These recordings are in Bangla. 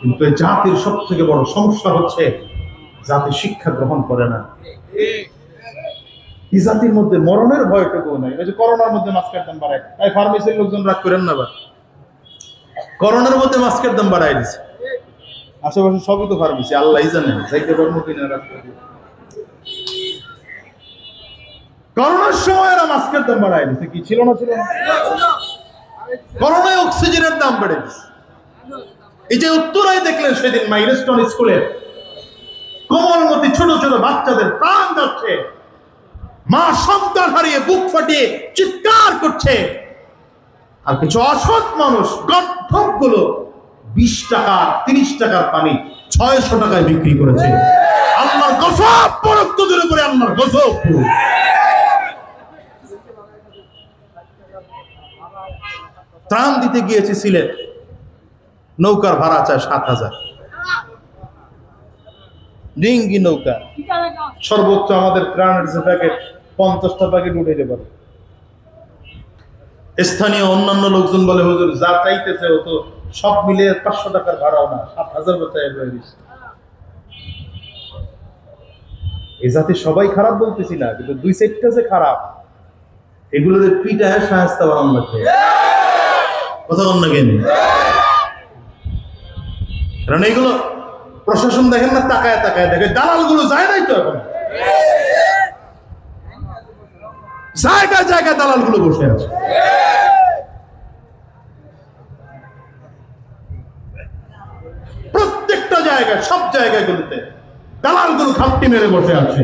কিন্তু এই জাতির সব থেকে বড় সমস্যা হচ্ছে জাতি শিক্ষা গ্রহণ করে না। এই জাতির মধ্যে মরণের ভয়টুকু নাই। এই যে করোনার মধ্যে মাস্কের দাম বাড়ায়, তাই ফার্মেসির লোকজন রাগ করেন না। করোনার মধ্যে মাস্কের দাম বাড়াই দিচ্ছে, আশেপাশে সবই তো ফার্মেসি, আল্লাহ জানেন যাইতে পারবো কিনা। করোনার সময় এরা মাস্কের দাম বাড়াই দিচ্ছে, কি ছিল না ছিল না? করোনায় অক্সিজেনের দাম বেড়ে দিচ্ছে। এই যে উত্তরায় দেখলেন সেদিন মাইলস্টোন স্কুলের কোমলমতি ছোট ছোট বাচ্চাদের প্রাণ যাচ্ছে, মা সন্তান হারিয়ে বুক ফাটিয়ে চিৎকার করছে, আর কিছু অসৎ মানুষ গর্ধবগুলো 20 টাকা 30 টাকার পানি 600 টাকায় বিক্রি করেছে। আল্লাহর গজব পড়ুক তোদের উপরে, আল্লাহর গজব। ত্রাণ দিতে গিয়েছে সিলেট, নৌকার ভাড়া চায় 7,000। ডিঙ্গি নৌকা, সর্বোচ্চ আমাদের ত্রাণের যে প্যাকেট 50টা প্যাকেট উঠে পারে। স্থানীয় অন্যান্য লোকজন বলে হুজুর যা চাইতেছে ও তো সব মিলে 500 টাকার ভাড়াও না, 7,000 টাকা হয়ে গেছে। এই জাতি সবাই খারাপ বলতেছি না, কিন্তু 2-4টা যে খারাপ, এগুলোর পিঠায় শায়েস্তা বানানো লাগবে। কথা বল না কেন? কারণ এইগুলো প্রশাসন দেখেন না, তাকায় তাকায় দেখে, দালাল গুলো যায় নাই তো এখন, জায়গায় জায়গায় দালাল গুলো বসে আছে। প্রত্যেকটা জায়গায়, সব জায়গাগুলোতে দালাল গুলো খাপটি মেরে বসে আছে।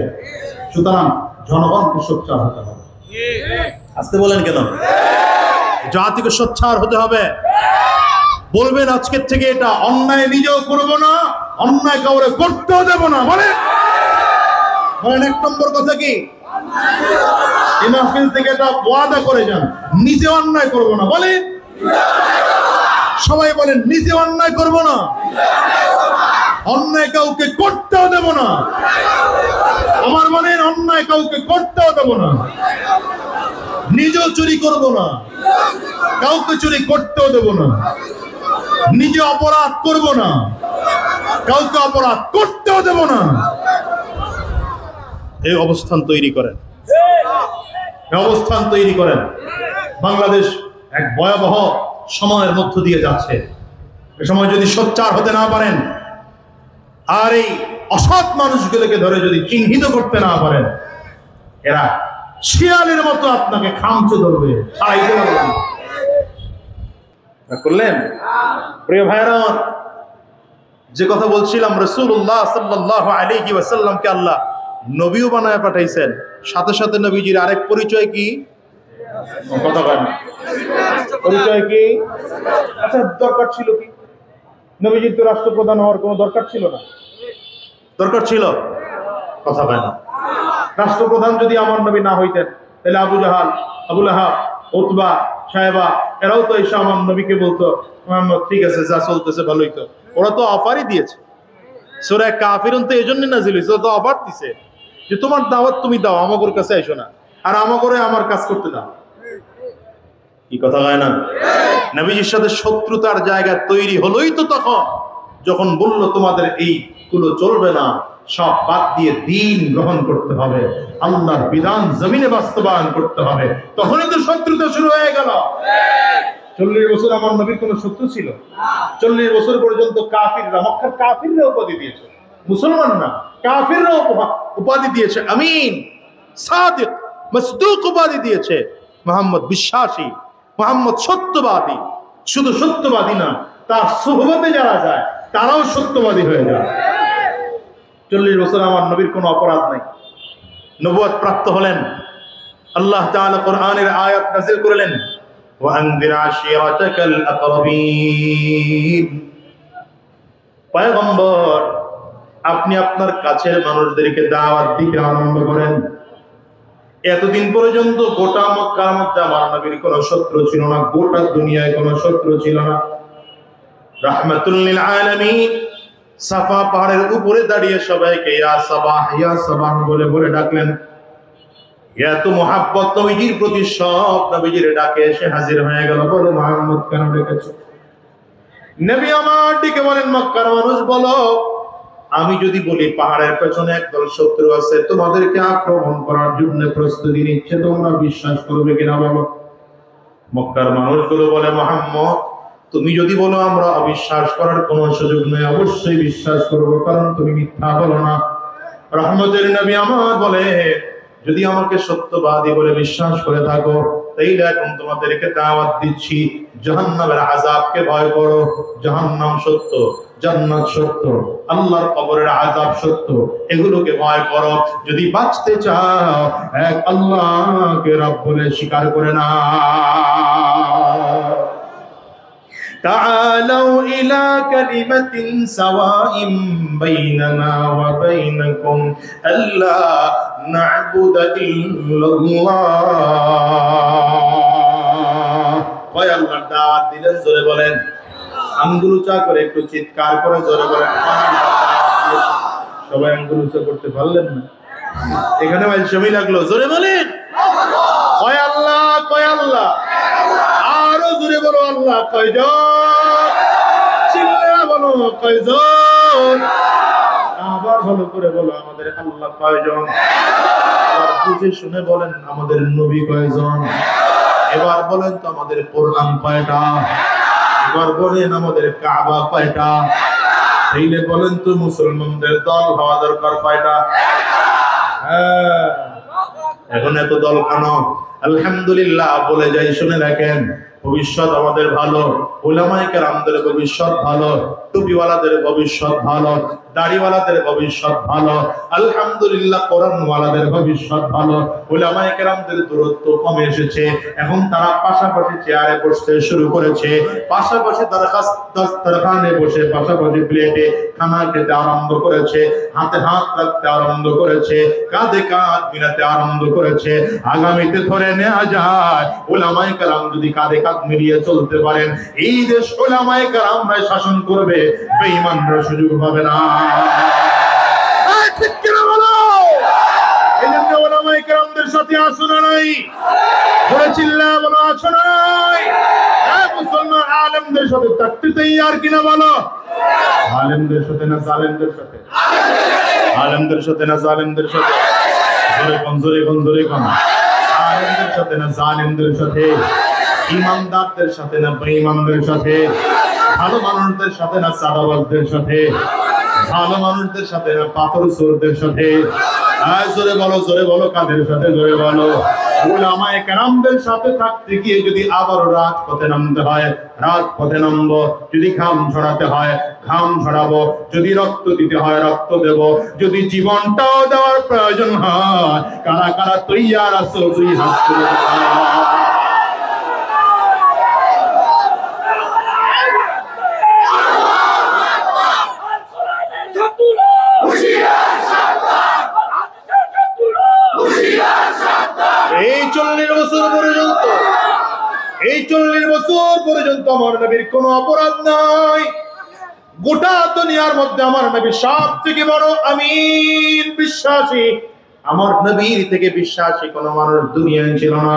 সুতরাং জনগণকে সোচ্চার হতে হবে। আসতে বলেন কেন? জাতিকে সোচ্চার হতে হবে। বলবেন আজকের থেকে এটা অন্যায় নিজেও করবো না, অন্যায় কাউরে করতেও দেব না। বলেন 1 নম্বর কথা কি? এই মাহফিল থেকে এটা ওয়াদা করে যান, নিজে অন্যায় করবো না। বলেন সবাই, বলেন নিজে অন্যায় করবো না, অন্যায় কাউকে করতেও দেব না। আমার বলেন অন্যায় কাউকে করতেও দেব না, নিজেও চুরি করবো না, কাউকে চুরি করতেও দেব না, নিজে অপরাধ করব না, কাউকে অপরাধ করতেও দেব না। এই অবস্থান তৈরি করেন, এই অবস্থান তৈরি করেন। বাংলাদেশ এক ভয়াবহ সময়ের মধ্য দিয়ে যাচ্ছে। এ সময় যদি সোচ্চার হতে না পারেন, আর এই অসৎ মানুষগুলোকে ধরে যদি চিহ্নিত করতে না পারেন, এরা শিয়ালের মতো আপনাকে খামচে ধরবে। করলেন প্রিয় ভাইরা, যে কথা বলছিলাম, রাসূলুল্লাহ সাল্লাল্লাহু আলাইহি ওয়াসাল্লামকে আল্লাহ নবীও বানায় পাঠাইছেন, সাথে সাথে নবীজির আরেক পরিচয় কি? কথা বলেন, পরিচয় কি? আচ্ছা, দরকার ছিল কি? নবীজির তো রাষ্ট্রপ্রধান হওয়ার কোনো দরকার ছিল না? দরকার ছিল? কথা বলেন না। রাষ্ট্রপ্রধান যদি আমার নবী না হইতেন, তাহলে আবু জাহাল, আবু লাহাব, উতবা, সাহেবা এরাও তো এসে আমার নবীকে বলতো, মুহাম্মদ ঠিক আছে যা চলতেছে ভালোই তো। ওরা তো অফারই দিয়েছে। সূরা কাফিরুন তো এই জন্য নাযিল হয়েছে, তো অফার দিছে যে তোমার দাওয়াত তুমি দাও, আমাগোর কাছে আইসো না, আর আমাগোরে আমার কাজ করতে দাও। কি কথা হয় না? নবীজির সাথে শত্রুতার জায়গা তৈরি হলোই তো তখন, যখন বলল তোমাদের এই গুলো চলবে না, সব বাদ দিয়ে দ্বীন গ্রহণ করতে হবে, আল্লাহর বিধান জমিনে বাস্তবায়ন করতে হবে। তখনই তো শত্রুতা শুরু হয়ে গেল। 40 বছর আমার নবীর কোন শত্রু ছিল? 40 বছর পর্যন্ত কাফিররা, মক্কার কাফিররা উপাধি দিয়েছে, মুসলমান না, কাফিররা উপাধি দিয়েছে আমিন, সাদিক, মাসদুক উপাধি দিয়েছে। মুহাম্মদ বিশ্বাসী, মুহাম্মদ সত্যবাদী। শুধু সত্যবাদী না, তার সুহবতে যারা যায় তারাও সত্যবাদী হয়ে যায়। 40 বছর আমার নবীর কোনো অপরাধ নাই, নবুয়ত প্রাপ্ত হলেন। আল্লাহ তাআলা কোরআনের আয়াত নাযিল করলেন, ওয়ানযির আশিরাতাকাল আকরাবিন। পয়গম্বর, আপনি আপনার কাছের মানুষদেরকে দাওয়াত দিতে আরম্ভ করেন। এতদিন পর্যন্ত গোটা মক্কার মধ্যে আমার নবীর কোনো শত্রু ছিল না, গোটা দুনিয়ায় কোনো শত্রু ছিল না। রাহমাতুল লিল আলামিন সাফা পাহাড়ের উপরে দাঁড়িয়ে সবাইকে ইয়া সাবাহ ইয়া সাবাহ বলে বলে ডাকলেন। এত মহাব্বত নবীজির প্রতি, সব নবীজির ডাকে এসে হাজির হয়ে গেল। বলো মুহাম্মদ কেন ডেকেছো? নবী আমার দিকে বলেন, মক্কার মানুষ বলো, আমি যদি বলি পাহাড়ের পেছনে একদল শত্রু আছে, তোমাদেরকে আক্রমণ করার জন্য প্রস্তুতি নিচ্ছে, তোমরা বিশ্বাস করবে কিনা বলো? মক্কার মানুষগুলো বলে, মুহাম্মদ তুমি যদি বলো আমরা অবিশ্বাস করার কোনো সুযোগ নেই, অবশ্যই বিশ্বাস করব, কারণ তুমি মিথ্যা বলো না। রহমতের নবী আমার বলে, যদি আমাকে সত্যবাদী বলে বিশ্বাস করে থাকো, তাইলে এখন তোমাদেরকে দাওয়াত দিচ্ছি, জাহান্নামের আযাবকে ভয় করো। জাহান্নাম সত্য, জান্নাত সত্য, আল্লাহর কবরের আযাব সত্য, এগুলোকে ভয় করো। যদি বাঁচতে চাও, এক আল্লাহকে রব বলে স্বীকার করে না। تعالوا إلى كلمة سواء بيننا وبينكم ألا نعبد إلا الله ওই আল্লাহর দাওয়াত দিলেন, জোরে বলেন, আঙ্গুল উঁচা করে একটু চিৎকার করে জোরে বলেন। সবাই আঙ্গুল উঁচা করতে পারলেন না? এখানে ভাই সময় লাগলো, জোরে বলেন কয় আল্লাহ, কয় আল্লাহ, আরো জোরে বলো আল্লাহ কয়জন, চিল্লা বলো কয়জন, আবার ভালো করে বলো আমাদের আল্লাহ কয়জন, আর বুঝে শুনে বলেন আমাদের নবী কয়জন, এবার বলেন তো আমাদের কোরআন কয়টা, এবার বলেন আমাদের কাবা কয়টা, এইলে বলেন তো মুসলমানদের দল হওয়া দরকার কয়টা? হ্যাঁ, এখন এত দল কেন? আলহামদুলিল্লাহ বলে যাই, শুনে রাখেন, ভবিষ্যৎ আমাদের ভালো, উলামায়ে কেরামদের ভবিষ্যৎ ভালো, টুপিওয়ালাদের ভবিষ্যৎ ভালো, দাড়িওয়ালাদের ভবিষ্যৎ ভালো, আলহামদুলিল্লাহ কোরআনওয়ালাদের ভবিষ্যৎ ভালো। উলামায়ে কেরামদের দূরত্ব কমে এসেছে, এখন তারা পাশাপাশি চেয়ারে বসতে শুরু করেছে, পাশাপাশি দরখানে বসে পাশাপাশি প্লেটে খানা খেতে আরম্ভ করেছে, হাতে হাত রাখতে আরম্ভ করেছে, কাঁধে কাঁধ মিলাতে আরম্ভ করেছে। আগামীতে ধরে নেওয়া যায়, উলামায়ে কেরাম যদি কাঁধে কাঁধ মিলিয়ে চলতে পারেন, এই দেশ উলামায়ে কেরামরা শাসন করবে, বেঈমানরা সুযোগ পাবে না। ঠিক কিনা বলো? এই জন্য উলামায়ে কেরামদের সাথে আছো না নাই? বলে চিল্লা বলো, আছো না নাই? মুসলমান আলেমদের সাথে থাকতে তৈয়ার কিনা বলো? আলেমদের সাথে না জালেমদের সাথে? আলেমদের সাথে না জালেমদের সাথে? জোরে কোন, জোরে কোন, জোরে কোন। আলেমদের সাথে না জালেমদের সাথে? ইমানদারদের সাথে না বেঈমানদের সাথে? ভালো মানুষদের সাথে না চাঁদাবাজদের সাথে? ভালো মানুষদের সাথে না পাথর চোরদের সাথে? জোরে বলো, জোরে বলো, কাদের সাথে? জোরে বলো। উলামায়ে কেরামদের সাথে থাকতে গিয়ে যদি আবার রাজপথে নামতে হয়, রাজপথে নামবো। যদি ঘাম ঝরাতে হয়, ঘাম ঝরাবো। যদি রক্ত দিতে হয়, রক্ত দেব। যদি জীবনটাও দেওয়ার প্রয়োজন হয়, কারা কারা তৈয়ার আছো? দুই হাত তুলে দাও। এই 40 বছর পর্যন্ত আমার নবীর কোনো অপরাধ নাই। গোটা দুনিয়ার মধ্যে আমার নবী সব থেকে বড় আমিন বিশ্বাসী। আমার নবীর থেকে বিশ্বাসী কোন মানুষ দুনিয়ায় ছিল না।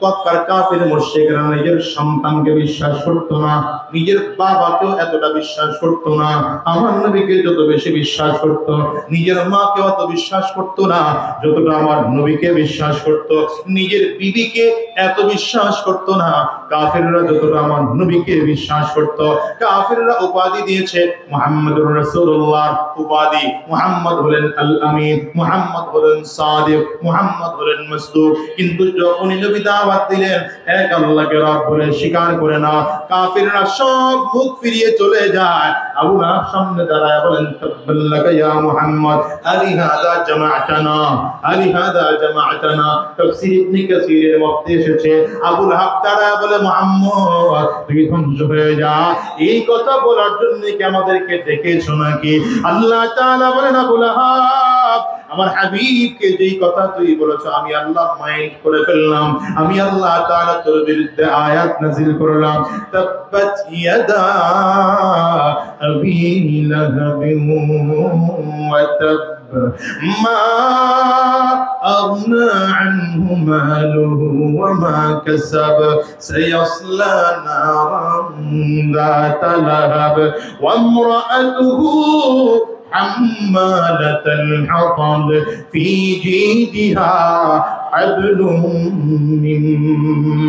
মক্কার কাফির মুশরিকরা নিজের সন্তানকে বিশ্বাস করতো না, নিজের বাবাকেও এতটা বিশ্বাস করতো না। আমার নবীকে যত বেশি বিশ্বাস করত, নিজের মাকেও অত বিশ্বাস করতো না যতটা আমার নবীকে বিশ্বাস করত। নিজের বিবিকে এত বিশ্বাস করতো না কাফিররা যতটা আমার নবীকে বিশ্বাস করত। কাফিররা উপাধি দিয়েছে মুহাম্মদুর রাসূলুল্লাহ উপাধি। মুহাম্মদ হলেন আল আমিন, মুহাম্মদ হলেন সাদিক, মুহাম্মদ হলেন মাসদুক। কিন্তু যখনই নবী দাওয়াত দিলেন এক আল্লাহকে রব বলে স্বীকার করে না, কাফিররা সব মুখ ফিরিয়ে চলে যায়। আবু লাহাব সামনে দাঁড়ায় বলেন, তাব্বাল্লাকা ইয়া মুহাম্মদ আলিহাযা জামাআতানা, আলিহাযা জামাআতানা। তাফসীর ইবনে কাসীরের মধ্যে এসেছে আবু লাহাব দাঁড়ায় বলে, মুহাম্মদ তুই ধ্বংস হয়ে যা। এই কথা বলার জন্য কি আমাদেরকে ডেকেছো নাকি? আল্লাহ তাআলা বলেন, আবু লাহাব আমার হাবিবকে যেই কথা তুই বলেছ আমি আল্লাহ মাইন্ড করে ফেললাম। আমি আল্লাহ তাআলা তোর বিরুদ্ধে আয়াত নাযিল করলাম, তাব্বাত ইয়াদা আবি লাহাবিন ওয়া তাব। মা আগনা আনহু মালুহু ওয়া মা কাসাব সায়াসলা নারান যাতা লাহাব ওয়া ইমরাআতুহু حمالة الحطب في جيدها حبل من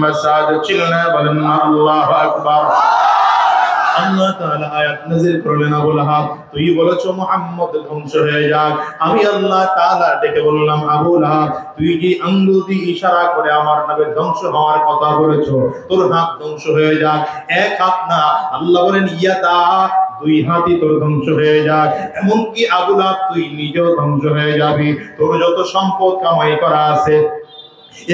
مسد চিল্লা বলেন আল্লাহু আকবার। আল্লাহ তাআলা আয়াত নাযিল করলেন, আবু লাহাব তুই বলেছো মুহাম্মদ ধ্বংস হয়ে যাক, আমি আল্লাহ তাআলা ডেকে বললাম আবু লাহাব তুই যে আঙ্গুল দিয়ে ইশারা করে আমার নবী ধ্বংস হওয়ার কথা বলেছো, তোর হাত ধ্বংস হয়ে যাক। এক হাত না, আল্লাহ বলেন ইয়াদা, দুই হাতই তোর ধ্বংস হয়ে যাক। এমনকি আবু লাহাব তুই নিজেও ধ্বংস হয়ে যাবি, তোর যত সম্পদ কামাই করা আছে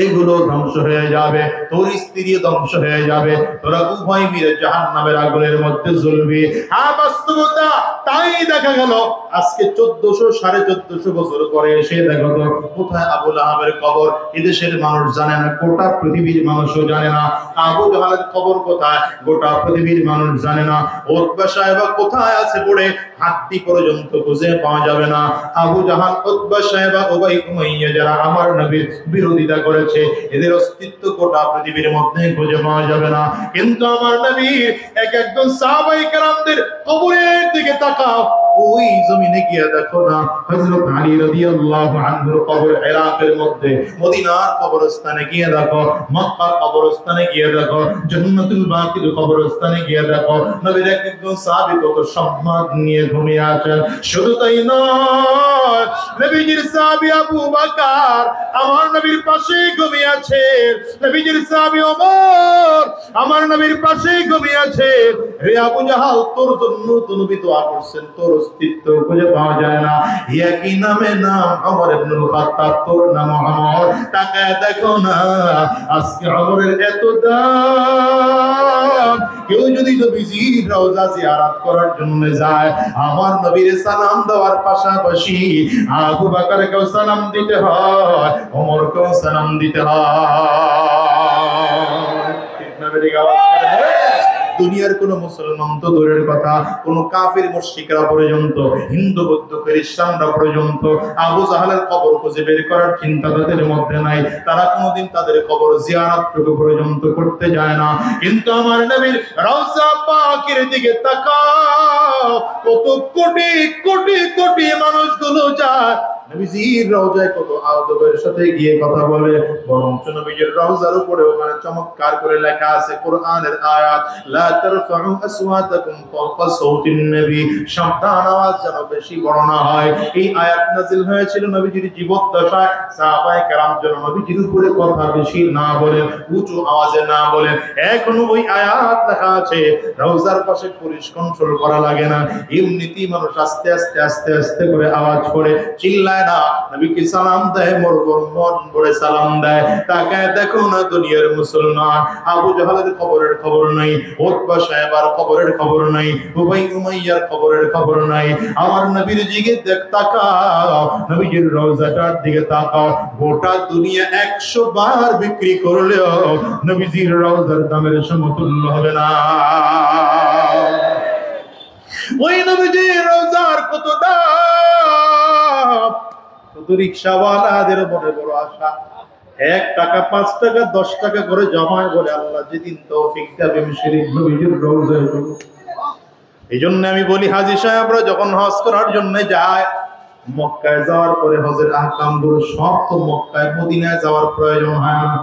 এগুলো ধ্বংস হয়ে যাবে, তোর স্ত্রী ধ্বংস হয়ে যাবে, তোরা উভয় মিলে জাহান্নামের আগুনের মধ্যে জ্বলবি। হ্যাঁ বাস্তবতা তাই দেখা গেল আজকে 1400-1450 বছর পরে এসে দেখো তো কোথায় আবু লাহাবের কবর। এদেশের মানুষ জানে না, গোটা পৃথিবীর মানুষও জানে না। আবু জাহালের কবর কোথায়, গোটা পৃথিবীর মানুষ জানে না। উতবা সাহেব কোথায় আছে পড়ে হাতটি পর্যন্ত খুঁজে পাওয়া যাবে না। আবু জাহাল, উতবা সাহেব, উবাই উমাইয়া যারা আমার নবীর বিরোধিতা করেছে এদের অস্তিত্ব গোটা পৃথিবীর মধ্যে খুঁজে পাওয়া যাবে না। কিন্তু আমার নবীর একজন সাহাবায়ে কেরামদের কবরের দিকে তাকাও, ওই জমিনে গিয়ে দেখো না হযরত আলী রাদিয়াল্লাহু আনহুর কবর ইরাকের মধ্যে, মদিনার কবরস্থানে গিয়ে দেখো, মক্কার কবরস্থানে গিয়ে দেখো, জান্নাতুল বাকির কবরস্থানে গিয়ে দেখো, নবীর একজন সাহাবী কত সম্মান নিয়ে ঘুমিয়ে আছেন। শুধু তাই নয়, নবীজির সাহাবী আবু বকর আমার নবীর পাশে ঘুমিয়ে আছে, নবীজির সাহাবী ওমর আমার নবীর পাশে ঘুমিয়ে আছে। রে আবু জাহাল, তোর জন্য তো নবী দোয়া করছেন, তোর অস্তিত্ব খুঁজে পাওয়া যায় না। একই নামে নাম ওমর ইবনুল খাত্তাব, তোর নাম ওমর। তাকায় দেখো না আজকে ওমরের এত দাম। কেউ যদি নবীজির রওজা জিয়ারত করার জন্য যায়, আমার নবীর সালাম দেওয়ার পাশাপাশি আবু বকরকেও সালাম দিতে হয়, ওমরকেও সালাম দিতে হয়। ঠিক না বেরিয়ে আওয়াজ করে? দুনিয়ার কোন মুসলমান তো দূরের কথা, কোন কাফির মুশরিকরা পর্যন্ত, হিন্দু বৌদ্ধ খ্রিস্টানরা পর্যন্ত আবু জাহালের কবর খুঁজে বের করার চিন্তা তাদের মধ্যে নাই। তারা কোনোদিন তাদের কবর জিয়ারতটুকু পর্যন্ত করতে যায় না। কিন্তু আমার নবীর রওজা পাকের দিকে তাকাও, কত কোটি কোটি কোটি মানুষগুলো যায় নবীজির রওজায়, কত আদবের সাথে গিয়ে কথা বলে। বরঞ্চ নবীজির রওজার উপরে ওখানে চমৎকার করে লেখা আছে কোরআনের আয়াত, লা তারফাউ আসওয়াতাকুম ফাওকা সাওতিন নবী, সাবধান আওয়াজ যেন বেশি বড় না হয়। এই আয়াত নাযিল হয়েছিল নবীজির জীবদ্দশায়, সাহাবায়ে কেরাম যেন নবীজির উপরে কথা বেশি না বলেন, উঁচু আওয়াজে না বলেন। এখনো ওই আয়াত লেখা আছে, রওজার পাশে পুলিশ কন্ট্রোল করা লাগে না, এমনিতেই মানুষ আস্তে আস্তে আস্তে আস্তে করে আওয়াজ করে চিল্লায় না, নবীকে সালাম দেয়, মন ভরে সালাম দেয়। তাকায় দেখো না দুনিয়ার মুসলমান, আবু জাহালের খবরের খবর নাই, উতবা সাহেবার খবরের খবর নাই, উবাই উমাইয়ার খবরের খবর নাই। আমার নবীর দিকে তাকাও, নবীজির রওজাটার দিকে তাকাও, গোটা দুনিয়া 100 বার বিক্রি করলেও নবীজির রওজার দামের সমতুল্য হবে না। ওই নবীজির রওজার কত দাম, শুধু রিকশাওয়ালাদের মনে বড় আশা, 1 টাকা 5 টাকা 10 টাকা করে জমায় বলে আল্লাহ যেদিন তৌফিক দেবে আমি শরীফ নবীজির রওজায় যাব। এই জন্য আমি বলি হাজী সাহেবরা যখন হজ করার জন্য যায়, মক্কায় যাওয়ার পরে হজের আহকামগুলো সব তো মক্কায়, মদিনায় যাওয়ার প্রয়োজন হয় না।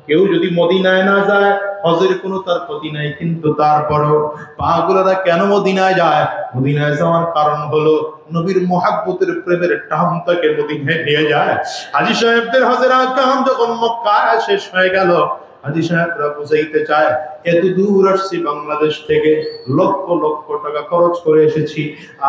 কেউ যদি মদিনায় না যায় হজের কোনো তার ক্ষতি নাই, কিন্তু তারপরও পাগলেরা কেন মদিনায় যায়? মদিনায় যাওয়ার কারণ হলো নবীর মুহাব্বতের প্রেমের টান তাকে মদিনায় নিয়ে যায়। হাজী সাহেবদের হজের আহকাম যখন মক্কায় শেষ হয়ে গেল, হাজী সাহেবরা বুঝাইতে চায় এত দূর আসছি বাংলাদেশ থেকে, লক্ষ লক্ষ টাকা খরচ করে এসেছি,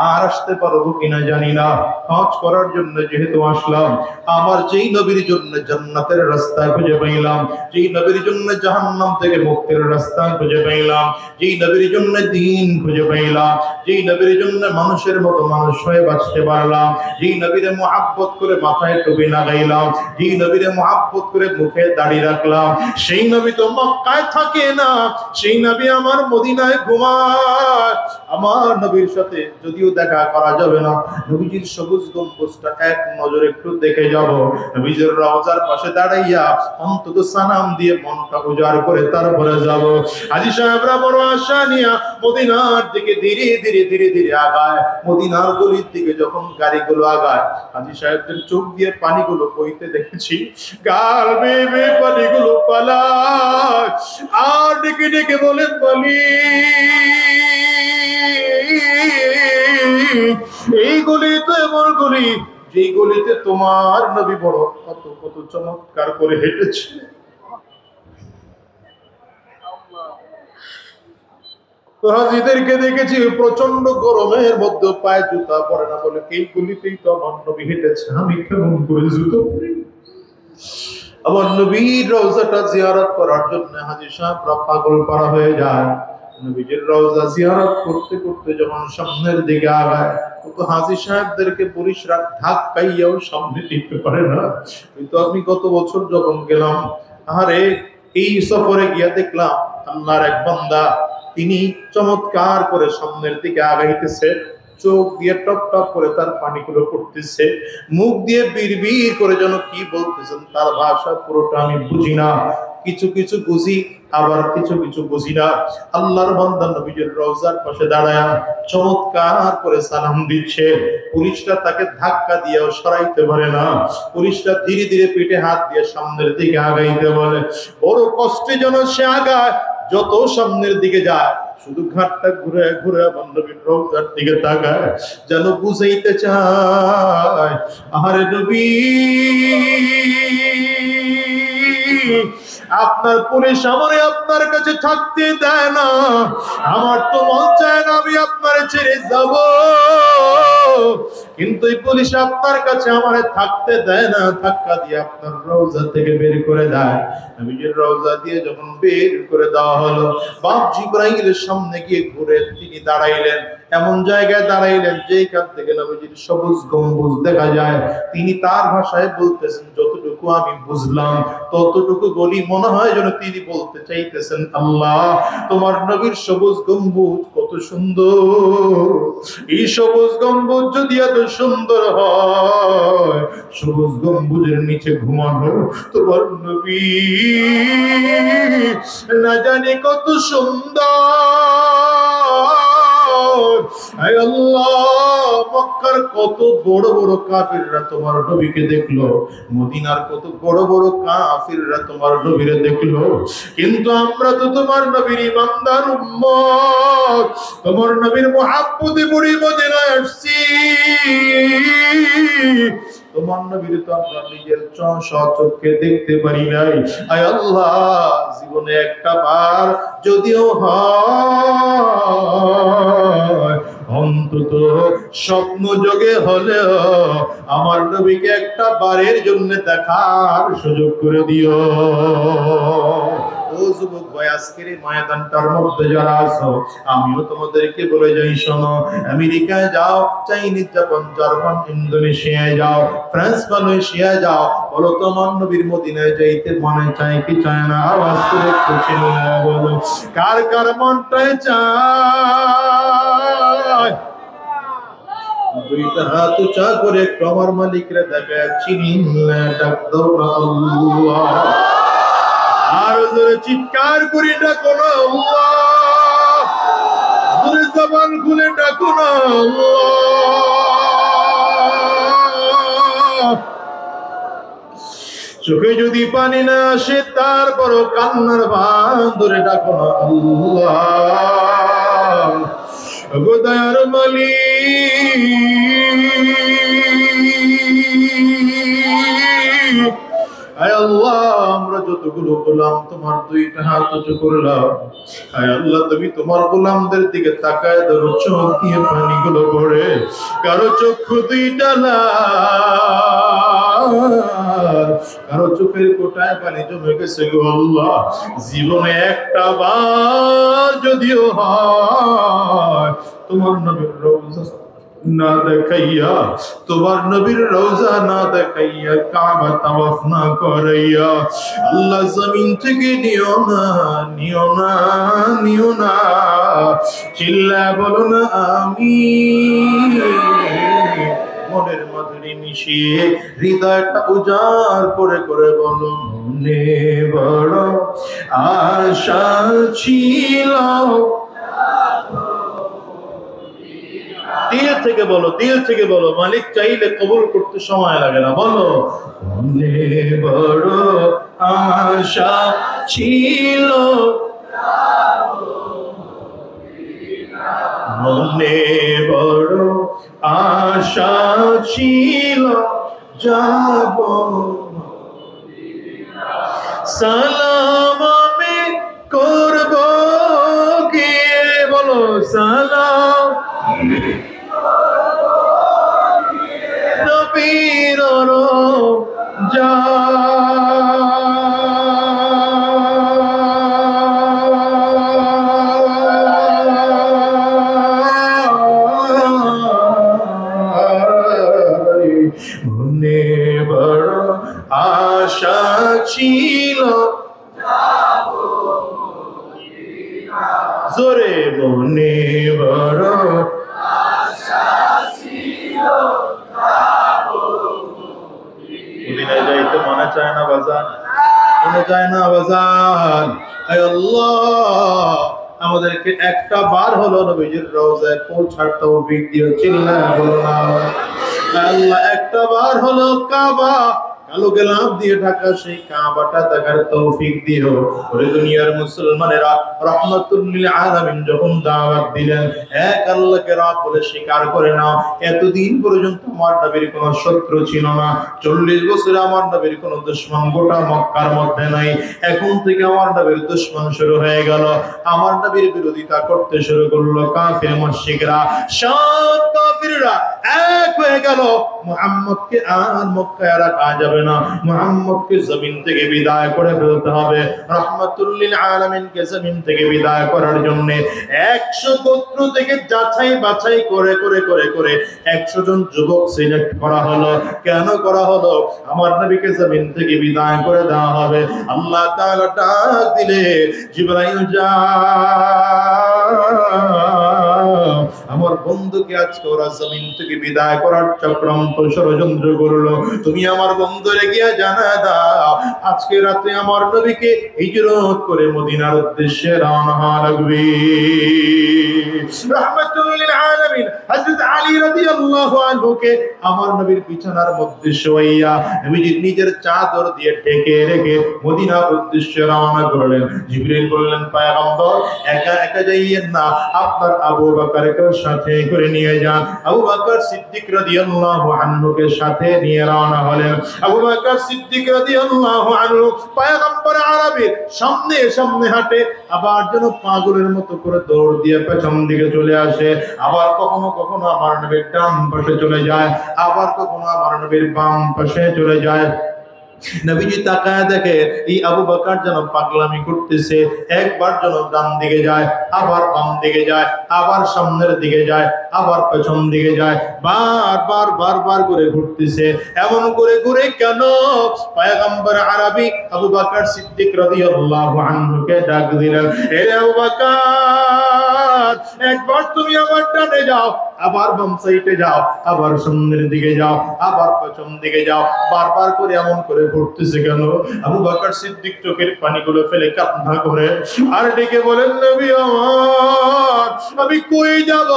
আর আসতে পারবো কিনা জানি না। হজ করার জন্য যেহেতু আসলাম, আমার যেই নবীর জন্য জান্নাতের রাস্তা খুঁজে পাইলাম, যেই নবীর জন্য জাহান্নাম থেকে মুক্তির রাস্তা খুঁজে পাইলাম, যেই নবীর জন্য দ্বীন খুঁজে পাইলাম, যেই নবীর জন্য মানুষের মতো মানুষ হয়ে বাঁচতে পারলাম, যেই নবীরে মুহাব্বত করে মাথায় টুপি লাগাইলাম, যেই নবীরে মুহাব্বত করে মুখে দাড়ি রাখলাম, সেই নবী তো মক্কায় থাকে না, সেই নবী আমার মদিনায় ঘুমায়। আমার নবীর সাথে যদিও দেখা করা যাবে না, নবীজির সবুজ গম্বুজটা এক নজরে একটু দেখে যাব। নবীজির রওজার পাশে দাঁড়াইয়া অন্তত সালাম দিয়ে মনটা উজাড় করে তারপরে যাব। হাজী সাহেবরা বড় আশা নিয়া মদিনার দিকে ধীরে ধীরে ধীরে ধীরে আগায়। মদিনার গলির দিকে যখন গাড়িগুলো আগায়, হাজী সাহেবদের চোখ দিয়ে পানিগুলো বইতে দেখেছি, গাল বেয়ে বেয়ে পানিগুলো পালায় আর ডেকে ডেকে বলে পানি। এই গলি তো এমন গলি, যেই গলিতে তোমার নবী বড় কত কত চমৎকার করে হেঁটেছে। হাজীদেরকে দেখেছি প্রচন্ড গরমের মধ্যে পায়ে জুতা পরে না, বলে এই গলিতেই তো আমার নবী হেঁটেছে, আমি কেমন করে জুতো পরি? আমার নবীর রওজাটা জিয়ারত করার জন্য হাজী সাহেবরা পাগল পারা হয়ে যায়। নবীজির রওজা জিয়ারত করতে করতে যখন সামনের দিকে আগায়, তো হাজী সাহেবদেরকে পুলিশরা ধাক্কাইয়াও সামনে টিকতে পারে না। কিন্তু আমি গত বছর যখন গেলাম, আরে এই সফরে গিয়া দেখলাম আল্লাহর এক বান্দা, তিনি চমৎকার করে সামনের দিকে আগাইতেছে, চোখ দিয়ে টপ টপ করে তার পানিগুলো পড়তেছে, মুখ দিয়ে বিড়বিড় করে যেন কি বলতেছেন, তার ভাষা পুরোটা আমি বুঝি না, কিছু কিছু বুঝি আবার কিছু কিছু বুঝি না। আল্লাহর বান্দা নবীজির রওজার পাশে দাঁড়ায়া চমৎকার করে সালাম দিচ্ছে। পুলিশরা তাকে ধাক্কা দিয়েও সরাইতে পারে না। পুলিশরা ধীরে ধীরে পিঠে হাত দিয়ে সামনের দিকে আগাইতে বলে। বড় কষ্টে যেন সে আগায়, যত সামনের দিকে যায় শুধু ঘাটটা ঘুরে ঘুরে নবীর রওজার দিকে তাকায়, যেন বুঝাইতে চায়, আরে নবী, আপনার পুলিশ আমারে আপনার কাছে থাকতে দেয় না, আমার তো মন চায় না আমি আপনার ছেড়ে যাব, কিন্তু এই পুলিশ আপনার কাছে আমারে থাকতে দেয় না, ধাক্কা দিয়ে আপনার রওজা থেকে বের করে দেয়। নবীজির রওজা দিয়ে যখন বের করে দেওয়া হলো, বাপ জিবরাইলের সামনে গিয়ে ঘুরে তিনি দাঁড়াইলেন, এমন জায়গায় দাঁড়াইলেন যেখান থেকে নবীজির সবুজ গম্বুজ দেখা যায়। তিনি তার ভাষায় বলতেছেন, যতটুকু আমি বুঝলাম ততটুকু বলি, মনে হয় যেন তিনি বলতে চাইতেছেন, আল্লাহ তোমার নবীর সবুজ গম্বুজ কত সুন্দর, এই সবুজ গম্বুজ যদি এত সুন্দর হয়, সবুজ গম্বুজের নিচে ঘুমানো তোমার নবী না জানি কত সুন্দর। আয় আল্লাহ, মক্কার কত বড় বড় কাফিররা তোমার নবীকে দেখলো, মদিনার কত বড় বড় কাফিররা তোমার নবীরে দেখলো, কিন্তু আমরা তো তোমার নবীর ইমানদার উম্মত, তোমার নবীর মুহাব্বতে পড়ে মদিনায় আসছি, তোমার নবীর তো আমরা নিজের চোখে দেখতে পারি নাই। আয় আল্লাহ, জীবনে একটা বার যদিও হয়, অন্তত স্বপ্ন যোগে হলেও আমার নবীকে একটা বারের জন্য দেখার সুযোগ করে দিও। ও যুবক ভাই, আজকের এই ময়দানটার মধ্যে যারা আছো, আমিও তোমাদেরকে বলে যাই, শোনো, আমেরিকায় যাও, চাইনিজ, জাপান, জার্মান, ইন্দোনেশিয়ায় যাও, ফ্রান্স, মালয়েশিয়ায় যাও, বলো তোমার নবীর মদিনায় যাইতে মনে চায় কি চায় না? আওয়াজ করে একটু চিল্লায়া বলো, কার কার মনটায় চায়? দুইটা হাত উঁচা করে একটু আমার মালিকরে দেখা, চিল্লা ডাক দাও না আল্লাহ, আর জোরে চিৎকার করে ডাকো না আল্লাহ, জোরে জবান খুলে ডাকো না আল্লাহ। চোখে যদি পানি না আসে তারপরও কান্নার ভান ধরে ডাকো না আল্লাহ, গো দয়ার মালিক। আয় আল্লাহ, আমরা যতগুলো গোলাম তোমার দুইটা হাত উঁচু করলাম, আয় আল্লাহ তুমি তোমার গোলামদের দিকে তাকায় ধরো, চোখ দিয়ে পানিগুলো পড়ে, কারো চক্ষু দুইটা লাল, কারো চোখের কোটায় পানি জমে গেছে গো আল্লাহ। জীবনে একটা বার যদিও হয় তোমার নবীর রওজা না দেখাইয়া, তোমার নবীর রওজা না দেখাইয়া, কাবা তাওয়াফ না করাইয়া আল্লাহ জমিন থেকে নিও না, নিও না, নিও না। চিল্লা বলো না আমিন। মনের মাধুরী মিশিয়ে হৃদয়টা উজাড় করে করে বলো, মনে বড় আশা ছিল। দিল থেকে বলো, দিল থেকে বলো, মালিক চাইলে কবুল করতে সময় লাগে না। বলো, মনে বড় আশা ছিল, মনে বড় আশা ছিল, যাব সালাম আমি করব গিয়ে। বলো, সালাম নবীর রওজা। মনে বড় আশা ছিল, জোরে মনে বড় আশা ছিল, মদিনায় যাইতে মনে চায় না বাজান, মনে চায় না বাজান। আয় আল্লাহ, আমাদেরকে একটা বার হলো নবীজির রওজায় পৌঁছার তৌফিক দিও। চিল্লায়া বলো না আল্লাহ, একটা বার হলো কাবা কালো গোলাপ দিয়ে ঢাকা সেই কাবাটা দেখার তৌফিক দিও। ওরে দুনিয়ার মুসলমানেরা, রাহমাতুল লিল আলামিন যখন দাওয়াত দিলেন, এক আল্লাহকে রব বলে স্বীকার করে নাও। এতদিন পর্যন্ত আমার নবীর কোনো শত্রু ছিল না, 40 বছর আমার নবীর কোনো দুশমন গোটা মক্কার মধ্যে নাই। এখন থেকে আমার নবীর দুশমন শুরু হয়ে গেল, আমার নবীর বিরোধিতা করতে শুরু করলো কাফির মুশরিকরা। সব কাফিররা এক হয়ে গেল, মুহাম্মদকে আর মক্কায় রাখা যাবে না, মুহাম্মদকে জমিন থেকে বিদায় করে ফেলতে হবে। রাহমাতুল লিল আলামিনকে জমিন থেকে বিদায় করার জন্য 100 গোত্র থেকে যাচাই বাছাই করে করে করে করে 100 জন যুবক সিলেক্ট করা হলো। কেন করা হলো? আমার নবীকে জমিন থেকে বিদায় করে দেওয়া হবে। আল্লাহ তাআলা ডাক দিলে, জিবরাইল যা, আমার বন্ধুকে আজকে ওরা জমিন থেকে বিদায় করার চক্রান্ত ষড়যন্ত্র করলো, তুমি আমার বন্ধুরে গিয়া জানা দাও আজকে রাতে আমার নবীকে হিজরত করে মদিনার উদ্দেশ্যে রওনা হওয়া লাগবে। রাহমাতুল লিল আলামিন হযরত আলী রাদিয়াল্লাহু আনহুকে আমার নবীর বিছানার মধ্যে শোয়াইয়া নবীজি নিজের চাদর দিয়ে ঢেকে রেখে মদিনার উদ্দেশ্যে রওনা করলেন। জিবরিল বললেন, পয়গম্বর একা একা যাইয়েন না, আপনার আবু বকরকে সাথে করে নিয়ে যান। আবু বকর সিদ্দিক রাদিয়াল্লাহু আনহুকে সাথে নিয়ে রওনা হলেন। আবু বকর সিদ্দিক রাদিয়াল্লাহু আনহু পয়গম্বর আরবীর সামনে সামনে হাঁটে, আবার যেন পাগলের মতো করে দৌড় দিয়ে পেছন দিকে চলে আসে। আবার কখনো কখনো আমার নবীর ডান পাশে চলে যায়, আবার কখনো আমার নবীর বাম পাশে চলে যায়। নবীজি তাকায় দেখে এই আবু বকর যেন পাগলামি করতেছে, একবার যেন ডান দিকে যায়, আবার বাম দিকে যায়, আবার সামনের দিকে যায়, আবার পেছন দিকে যায়, বারবার বারবার করে ঘুরতেছে। এমন করে ঘুরে কেন? পয়গম্বর আরবী আবু বকর সিদ্দিক রাদিয়াল্লাহু আনহুকে ডাক দিলেন, হে আবু বকর, একবার তুমি আমার ডানে যাও, আবার বাম সাইডে যাও, আবার সামনের দিকে যাও, আবার পেছন দিকে যাও। বারবার করে এমন করে ঘুরতেছে কেন? আবু বকর সিদ্দিক চোখের পানিগুলো ফেলে কান্না করে আর ডেকে বলেন, নবী আমার, আমি কই যাব?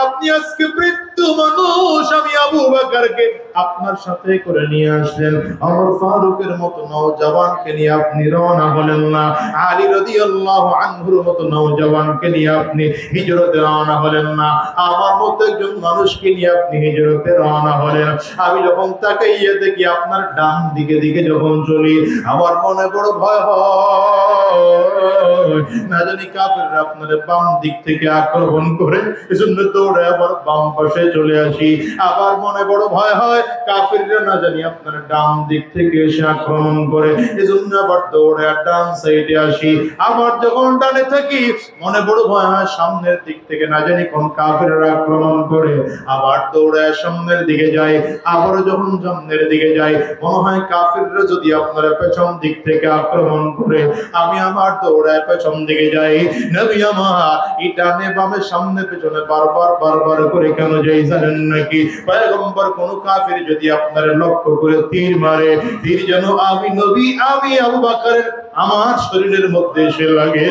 আপনি আজকে বৃদ্ধ মানুষ, আমি আবু বকরকে আপনার সাথে করে নিয়ে আসলেন, আমার ফারুকের মতো নওজওয়ানকে নিয়ে আপনি রওনা হলেন না, আলী রাদিয়াল্লাহু আনহুর মতো নওজওয়ানকে নিয়ে আপনি হিজরতে রওনা হলেন না, আমার মতো একজন মানুষকে নিয়ে আপনি হিজরতে রওনা হলেন। আমি যখন তাকাইয়া দেখি আপনার ডান দিকে দিকে যখন চলি, আমার মনে বড় ভয় হয়, না জানি কাফেররা আপনার বাম দিক থেকে আক্রমণ করে, এজন্য দৌড়ে আবার বাম পাশে চলে আসি। আবার মনে বড় ভয় হয় কাফেররা না জানি আপনার ডান দিক থেকে এসে আক্রমণ করে, এজন্য আবার দৌড়ে ডান সাইডে আসি। আবার যখন ডানে থাকি মনে বড় ভয় হয় সামনের দিক থেকে না জানি কোন কাফেররা আক্রমণ করে, আবার দৌড়ায় সামনের দিকে যায়, আবার যখন সামনের দিকে যায় মনে হয় কাফেররা যদি আপনারা পেছন দিক থেকে আক্রমণ করে, আমি আমার দৌড়ায় পেছন দিকে যাই। নবী আমার এই ডানে বামে সামনে পেছনে বারবার বারবার করে কেন যাই জানেন নাকি? পয়গম্বর কোন কাফের যদি আপনারা লক্ষ্য করে তীর মারে, তীর যেন আমি নবী, আমি আবু বকর আমার শরীরের মধ্যে এসে লাগে,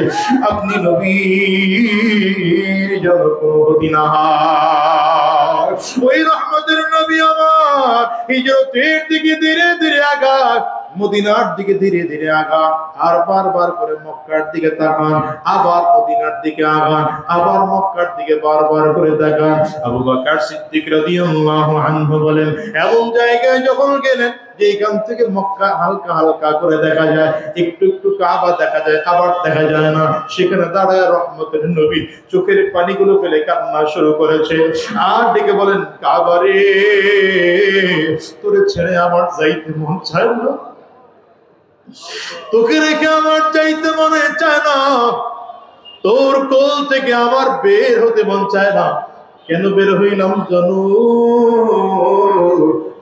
আপনি নবীর যেন কোনো ক্ষতি না হয়। ওই রহমতের নবী আমার হিজরতের দিকে ধীরে ধীরে আগায়, মদিনার দিকে ধীরে ধীরে আগান, আর বারবার করে মক্কার দিকে তাকান, আবার মদিনার দিকে আগান, আবার মক্কার দিকে বারবার করে তাকান। আবু বকর সিদ্দিক রাদিয়াল্লাহু আনহু বলেন, এমন জায়গায় যখন গেলেন যেখান থেকে মক্কা হালকা হালকা করে দেখা যায়, একটু একটু কাবা দেখা যায়, আবার দেখা যায় না, সেখানে দাঁড়ায় রহমতের নবী চোখের পানিগুলো ফেলে কান্না শুরু করেছে, আর ডেকে বলেন, কাবা রে, তোরে ছেড়ে আমার যাইতে মন চায় না, তোকে রেখে আমার যাইতে মনে চায় না, তোর কোল থেকে আমার বের হতে মন চায় না। কেন বের হইলাম জানো?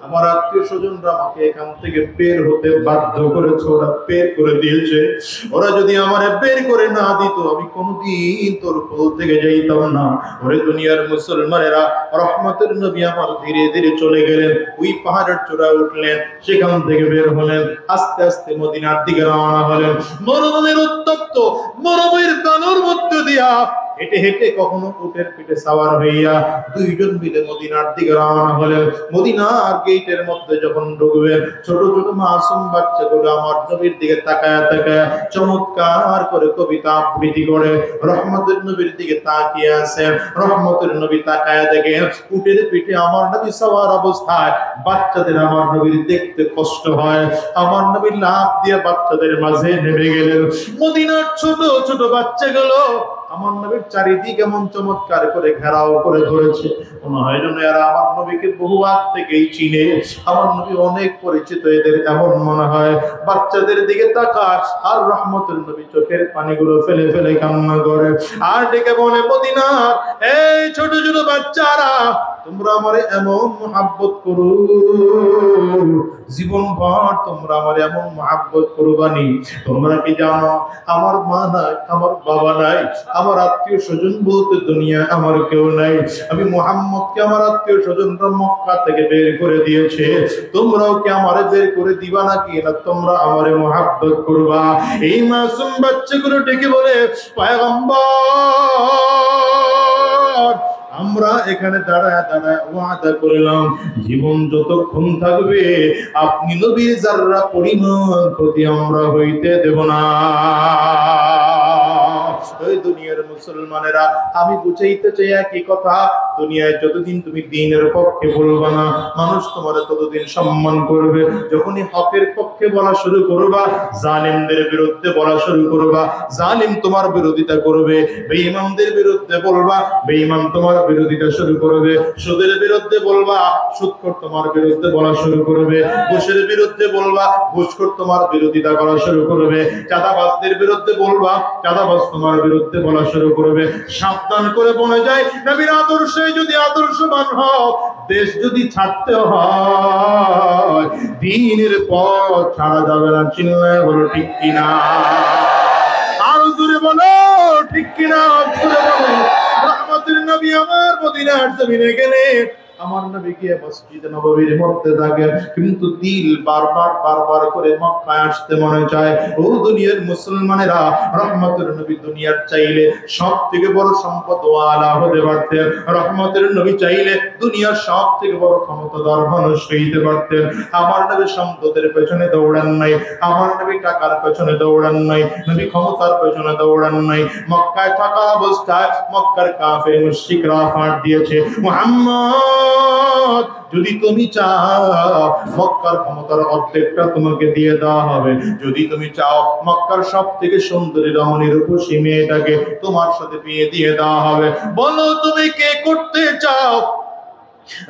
আমার আত্মীয় স্বজনরা আমাকে এখান থেকে বের হতে বাধ্য করেছে, ওরা বের করে দিয়েছে। ওরা যদি আমার বের করে না দিত আমি কোনদিন তোর কোল থেকে যাইতাম না। ওরে দুনিয়ার মুসলমানেরা, রহমতের নবী আমার ধীরে ধীরে চলে গেলেন, ওই পাহাড়ের চূড়ায় উঠলেন, সেখান থেকে বের হলেন, আস্তে আস্তে মদিনার দিকে রওনা হলেন। মরুভূমির উত্তপ্ত মরুভূমির বালুর মধ্য দিয়া হেঁটে হেঁটে কখনো উটের পিঠে সাওয়ার হইয়া দুইজন মিলে মদিনার দিকে রওনা হলেন। মদিনার গেটের মধ্যে যখন ঢুকবেন, ছোট ছোট মাসুম বাচ্চাগুলো আমার নবীর দিকে তাকায়া তাকায়া চমৎকার করে কবিতা আবৃত্তি করে রহমতের নবীর দিকে তাকিয়ে আছেন। রহমতের নবী তাকায়া দেখে উটের পিঠে আমার নবী সাওয়ার অবস্থায়, বাচ্চাদের আমার নবীর দেখতে কষ্ট হয়। আমার নবী লাফ দিয়ে বাচ্চাদের মাঝে নেমে গেলেন। মদিনার ছোট ছোট বাচ্চাগুলো আমার নবীর চারিদিকে এমন চমৎকার করে ঘেরাও করে ধরেছে, মনে হয় যেন এরা আমার নবীকে বহু আগ থেকেই চিনে, আমার নবী অনেক পরিচিত এদের, এমন মনে হয়। বাচ্চাদের দিকে তাকায় আর রহমতের নবী চোখের পানিগুলো ফেলে ফেলে কান্না করে, আর ডেকে বলে, মদিনার এই ছোট ছোট বাচ্চারা, তোমরা আমারে এমন মহাব্বত করো, জীবন ভর তোমরা আমার এমন মহাব্বত করবানি। তোমরা কি জানো আমার মা নাই, আমার বাবা নাই, আমার আত্মীয় স্বজন বলতে দুনিয়া আমার কেউ নাই। আমি মুহাম্মদকে আমার আত্মীয় স্বজনরা মক্কা থেকে বের করে দিয়েছে, তোমরাও কি আমারে বের করে দিবা নাকি? না তোমরা আমারে মহাব্বত করবা? এই মাসুম বাচ্চাগুলো ডেকে বলে, পয়গম্বর, আমরা এখানে দাঁড়ায় দাঁড়ায় ওয়াদা করলাম জীবন যতক্ষণ থাকবে আপনি নবীর যাররা পরিমাণ ক্ষতি আমরা হইতে দেব না। ওই দুনিয়ার মুসলমানেরা, আমি বুঝাইতে চাই একই কথা, দুনিয়ায় যতদিন তুমি দ্বীনের পক্ষে বলবা না, মানুষ তোমার ততদিন সম্মান করবে। যখনই হকের পক্ষে বলা শুরু করবা, জালিমদের বিরুদ্ধে বলা শুরু করবা, জালিম তোমার বিরোধিতা করবে। বেঈমানদের বিরুদ্ধে বলবা, বেঈমান তোমার বিরোধিতা শুরু করবে। সুদের বিরুদ্ধে বলবা, সুদখোর তোমার বিরুদ্ধে বলা শুরু করবে। ঘুষের বিরুদ্ধে বলবা, ঘুষখোর তোমার বিরোধিতা করা শুরু করবে। চাঁদাবাজদের বিরুদ্ধে বলবা, চাঁদাবাজ তোমার বিরুদ্ধে বলা শুরু করবে। সাবধান করে বলে যায়, নবীর আদর্শে যদি আদর্শবান হও, দেশ যদি ছাড়তে হয়, দ্বীনের পথ ছাড়া যাবে না। চিল্লায় বলো ঠিক কিনা? আরো জোরে বলো ঠিক কিনা? জোরে বলো। রহমতের নবী আমার মদিনার জমিনে গেলেন, আমার নবী গিয়ে মসজিদে নববীর মধ্যে থাকেন, কিন্তু দিল বারবার বারবার করে মক্কায় আসতে মনে চায়। ও দুনিয়ার মুসলমানেরা, রহমতের নবী দুনিয়ার চাইলে সব থেকে বড় সম্পদ ওয়ালা হতে পারতেন। রহমতের নবী চাইলে দুনিয়ার সব থেকে বড় ক্ষমতাধর মানুষ হইতে পারতেন। আমার নবী সম্পদের পেছনে দৌড়ান নাই, আমার নবী টাকার পেছনে দৌড়ান নাই, নবী ক্ষমতার পেছনে দৌড়ান নাই। মক্কায় থাকা অবস্থায় মক্কার কাফের মুশরিকরা ফাঁট দিয়েছে, মুহাম্মদ যদি তুমি চাও মক্কার ক্ষমতার অর্ধেকটা তোমাকে দিয়ে দেওয়া হবে, যদি তুমি চাও মক্কার সব থেকে সুন্দরী রমণীর রূপসী মেয়েটাকে তোমার সাথে বিয়ে দিয়ে দেওয়া হবে, বলো তুমি কে করতে চাও?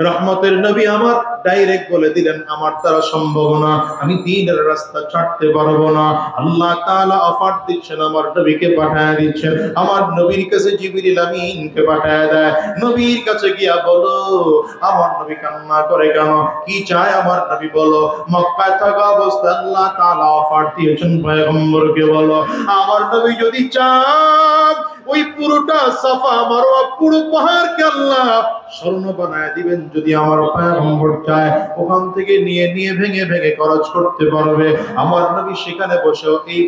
রহমতের নবী আমার ডাইরেক্ট বলে দিলেন আমার দ্বারা সম্ভব না, আমি দ্বীনের রাস্তা ছাড়তে পারবো না। আল্লাহ তাআলা অফার দিচ্ছেন, আমার নবীকে পাঠায় দিচ্ছেন। আমার নবীর কাছে জিবরিল আমিনকে পাঠায় দেয়, নবীর কাছে গিয়া বলো আমার নবী কান্না করে কেন, কি চায় আমার নবী বলো। মক্কায় থাকা অবস্থায় আল্লাহ তাআলা অফার দিয়েছেন পয়গম্বরকে বলো আমার নবী যদি চান ওই পুরোটা সাফা মারওয়া পুরো পাহাড়কে আল্লাহ স্বর্ণ বানায় দিবেন। যদি আমার পয়গম্বর চায় ওখান থেকে নিয়ে নিয়ে ভেঙে ভেঙে খরচ করতে পারবে। আমার নবী সেখানে বসে এই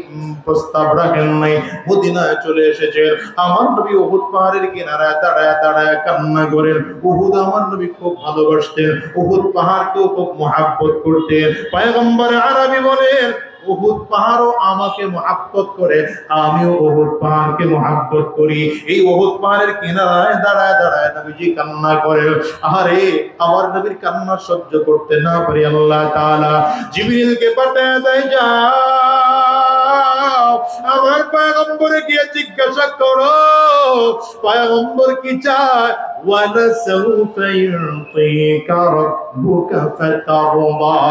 প্রস্তাব রাখেন নাই, মদিনায় চলে এসেছে। আমার নবী উহুদ পাহাড়ের কিনারায় দাঁড়ায় দাঁড়ায় কান্না করেন। উহুদ আমার নবী খুব ভালোবাসতেন, উহুদ পাহাড়কেও খুব মহব্বত করতেন। পয়গম্বর আরবি বলেন উহুদ পাহাড়ও আমাকে মহব্বত করে, আমিও উহুদ পাহাড়কে মহব্বত করি। এই উহুদ পাহাড়ের কিনারায় দাঁড়ায় দাঁড়ায় নবীজি কান্না করে। আরে আমার নবীর কান্না সহ্য করতে না পারি আল্লাহ তাআলা জিবরিলকে পাঠায় দেয়, যাও আমার পয়গম্বরে গিয়ে জিজ্ঞাসা করো পয়গম্বর কি চায়। وَلَسَوْفَ يُعْطِيكَ رَبُّكَ فَتَرْضَى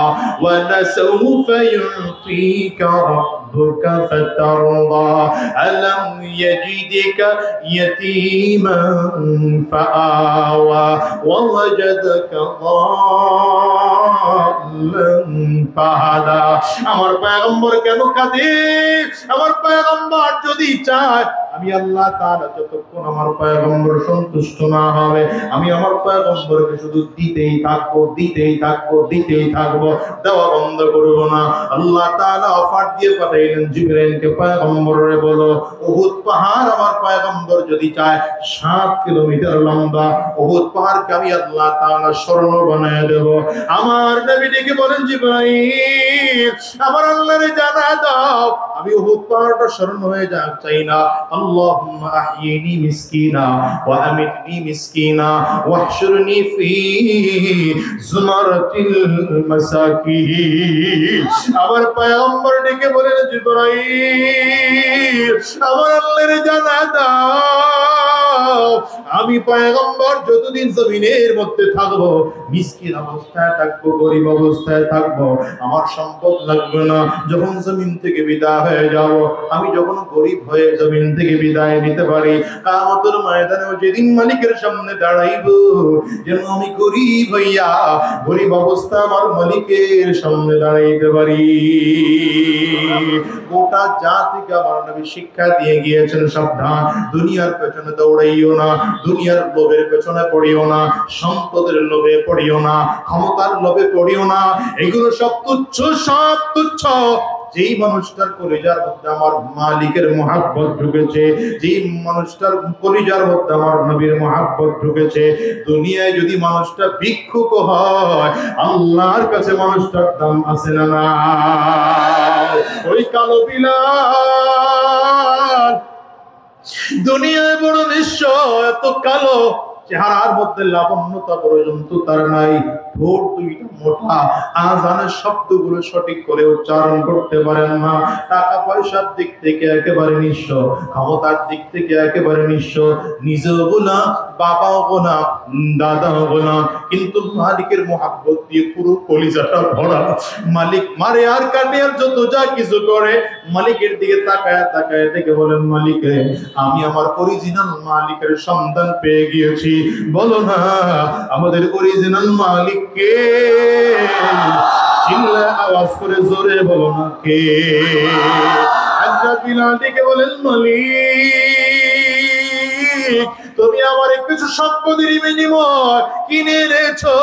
وَلَسَوْفَ يُعْطِيكَ رَبُّكَ فَتَرْضَى أَلَمْ يَجِدْكَ يَتِيمًا فَآوَى وَوَجَدَكَ ضَالًّا فَهَدَى। আমার পয়গম্বর কেন কাঁদে? আমার পয়গম্বর যদি চায়, আমি আল্লাহ তাআলা যতক্ষণ আমার পয়গম্বর সন্তুষ্ট না হবে আমি আমার পয়গম্বরকে শুধু দিতেই থাকবো, দিতেই থাকবো, দিতেই থাকবো, দেওয়া বন্ধ করব না। আল্লাহ তাআলা অফার দিয়ে পাঠাইলেন জিবরাইলকে, পয়গম্বরে বলো উহুদ পাহাড় আমার পয়গম্বর যদি চায় 7 কিলোমিটার লম্বা উহুদ পাহাড়কে আমি আল্লাহ তাআলা স্বর্ণ বানায় দেব। আমার নবী ডেকে বলেন জিবরাইল আমার আল্লাহরে জানা দাও আমি উহুদ পাহাড়টা স্বর্ণ হয়ে যাক চাই না। আল্লাহুম্মা আহয়িনি মিসকিনা ওয়া আমিতনি মিসকিনা ওয়াহশুরনি ফি যুমারাতিল মাসাকিন। আমার পয়গম্বর ডেকে বলেন জিবরাইল আমার আল্লাহরে জানা দাও আমি পয়গম্বর যতদিন জমিনের মধ্যে থাকবো মিসকিন অবস্থায় থাকবো, গরিব অবস্থায় থাকবো, আমার সম্পদ লাগবে না। যখন জমিন থেকে বিদায় হয়ে যাব, আমি যখন গরিব হয়ে জমিন থেকে বিদায় নিতে পারি, কিয়ামতের ময়দানেও যেদিন মালিকের সামনে দাঁড়াইবো যেন আমি গরিব হইয়া গরিব অবস্থা আমার মালিকের সামনে দাঁড়াইতে পারি। গোটা জাতিকে আমার নবী শিক্ষা দিয়ে গিয়েছেন সাবধান, দুনিয়ার পেছনে দৌড়াইও না, দুনিয়ার লোভের পেছনে পড়িও না, সম্পদের লোভে পড়িও না, ক্ষমতার লোভে পড়িও না। এগুলো সব তুচ্ছ, সব তুচ্ছ। যেই মানুষটার কলিজার মধ্যে আমার মালিকের মহব্বত ঢুকেছে, যেই মানুষটার কলিজার মধ্যে আমার নবীর মহব্বত ঢুকেছে, দুনিয়ায় যদি মানুষটা ভিক্ষুক হয় আল্লাহর কাছে মানুষটার দাম আছে না না? ওই কালো বিলাল দুনিয়ায় বড় নিঃস্ব, এত কালো চেহারার মধ্যে লাবণ্যতা পর্যন্ত তার নাই, ঠোঁট দুইটা মোটা, আজানের শব্দগুলো সঠিক করে উচ্চারণ করতে পারেন না, টাকা পয়সার দিক থেকে একেবারে নিঃস্ব, ক্ষমতার দিক থেকে একেবারে নিঃস্ব, নিজেও গোলাম, বাবাও গোলাম, দাদাও গোলাম, কিন্তু মালিকের মহব্বত দিয়ে পুরো কলিজাটা ভরা। মালিক মারে আর কাটে আর যত যা কিছু করে মালিকের দিকে তাকায় তাকায় থেকে বলেন মালিক রে আমি আমার অরিজিনাল মালিকের সন্ধান পেয়ে গিয়েছি, বলো না আমাদের অরিজিনাল মালিক কে? চিল্লায় আওয়াজ করে জোরে বলো না কে? হযরত বিলাল ডেকে বলেন মালিক তুমি আমার কিছু সম্পদের বিনিময় কিনে এনেছো,